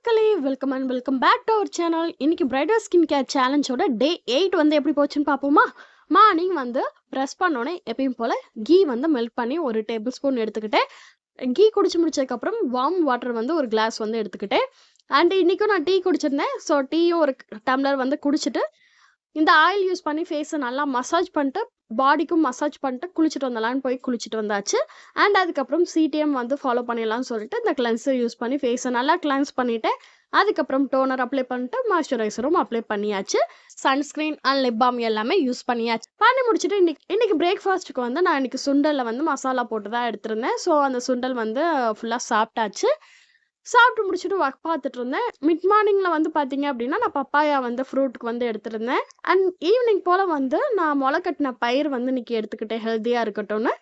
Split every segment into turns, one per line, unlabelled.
மக்களே welcome and welcome back to our channel. இன்னைக்கு bridal skin care சேலஞ்சோட day 8 வந்து எப்படி போச்சுன்னு பார்ப்போமா. மார்னிங் வந்து ப்ரெஸ் பண்ணோன்னே எப்பயும் போல் கீ வந்து மெல்ட் பண்ணி ஒரு டேபிள் ஸ்பூன் எடுத்துக்கிட்டேன். கீ குடிச்சு முடிச்சதுக்கப்புறம் வார்ம் வாட்டர் வந்து ஒரு கிளாஸ் வந்து எடுத்துக்கிட்டேன். அண்ட் இன்றைக்கும் நான் டீ குடிச்சிருந்தேன். ஸோ டீயும் ஒரு டம்ளர் வந்து குடிச்சிட்டு இந்த ஆயில் யூஸ் பண்ணி ஃபேஸை நல்லா மசாஜ் பண்ணிட்டு பாடிக்கும் மசாஜ் பண்ணிட்டு குளிச்சுட்டு வந்தலான்னு போய் குளிச்சுட்டு வந்தாச்சு. அண்ட் அதுக்கப்புறம் சிடிஎம் வந்து ஃபாலோ பண்ணிடலாம்னு சொல்லிட்டு இந்த கிளென்ஸை யூஸ் பண்ணி ஃபேஸை நல்லா கிளென்ஸ் பண்ணிவிட்டு அதுக்கப்புறம் டோனர் அப்ளை பண்ணிட்டு மாய்ஸ்சரைசரும் அப்ளை பண்ணியாச்சு. சன்ஸ்க்ரீன் அண்ட் லிப் பாம் எல்லாமே யூஸ் பண்ணியாச்சு. பண்ணி முடிச்சுட்டு இன்னைக்கு பிரேக்ஃபாஸ்ட்டுக்கு வந்து நான் இன்னைக்கு சுண்டலில் வந்து மசாலா போட்டு தான் எடுத்திருந்தேன். ஸோ அந்த சுண்டல் வந்து ஃபுல்லாக சாப்பிட்டாச்சு. சாப்பிட்டு முடிச்சுட்டு ஒர்க் பார்த்துட்டு இருந்தேன். மிட் மார்னிங்கில் வந்து பார்த்தீங்க அப்படின்னா நான் பப்பாயா வந்து ஃப்ரூட்டுக்கு வந்து எடுத்திருந்தேன். அண்ட் ஈவினிங் போல் வந்து நான் முளைக்கட்டின பயிர் வந்து இன்னைக்கு எடுத்துக்கிட்டேன் ஹெல்த்தியாக இருக்கட்டும்னு.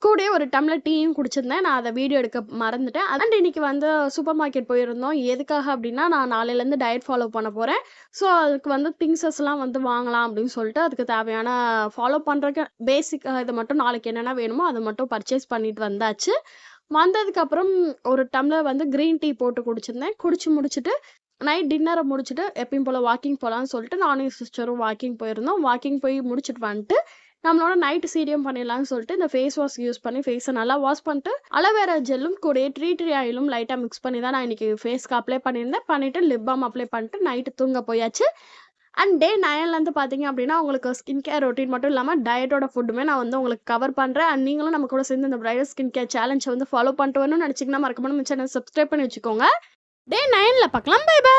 கூடயே ஒரு டம்ளர் டீயும் குடிச்சிருந்தேன். நான் அதை வீடியோ எடுக்க மறந்துட்டேன். அண்ட் இன்னைக்கு வந்து சூப்பர் மார்க்கெட் போயிருந்தோம். எதுக்காக அப்படின்னா நான் நாளையிலேருந்து டயட் ஃபாலோ பண்ண போகிறேன். ஸோ அதுக்கு வந்து திங்ஸஸ்லாம் வந்து வாங்கலாம் அப்படின்னு சொல்லிட்டு அதுக்கு தேவையான ஃபாலோ பண்ணுறதுக்கு பேசிக் இது மட்டும் நாளைக்கு என்னென்ன வேணுமோ அதை மட்டும் பர்ச்சேஸ் பண்ணிட்டு வந்தாச்சு. வந்ததுக்கப்புறம் ஒரு டம்ளர் வந்து க்ரீன் டீ போட்டு குடிச்சிருந்தேன். குடிச்சு முடிச்சுட்டு நைட் டின்னரை முடிச்சுட்டு எப்பயும் போல் வாக்கிங் போகலான்னு சொல்லிட்டு நானும் சிஸ்டரும் வாக்கிங் போயிருந்தோம். வாக்கிங் போய் முடிச்சுட்டு வந்துட்டு நம்மளோட நைட்டு சீரியம் பண்ணிடலாம்னு சொல்லிட்டு இந்த ஃபேஸ் வாஷ் யூஸ் பண்ணி ஃபேஸை நல்லா வாஷ் பண்ணிட்டு அலோவேரா ஜெல்லும் கூட ட்ரீ ஆயிலும் லைட்டாக மிக்ஸ் பண்ணி தான் நான் இன்றைக்கி ஃபேஸ்க்கு அப்ளை பண்ணியிருந்தேன். பண்ணிவிட்டு லிப் பாம் அப்ளை பண்ணிட்டு நைட்டு தூங்க போயாச்சு. அண்ட் டே 9லேருந்து பார்த்தீங்க அப்படின்னா உங்களுக்கு ஸ்கின் கேர் ரொட்டீன் மட்டும் இல்லாமல் டயட்டோட ஃபுட்டுமே நான் வந்து உங்களுக்கு கவர் பண்ணுறேன். அண்ட் நீங்களும் நம்ம கூட சேர்ந்து இந்த பிரைடல் ஸ்கின் கேர் சேலஞ்சை வந்து ஃபாலோ பண்ணிட்டு வரணும்னு நினச்சிங்கன்னா மறக்காம நம்ம சேனல் சப்ஸ்கிரைப் பண்ணி வச்சுக்கோங்க. டே 9ல் பார்க்கலாம். Bye by.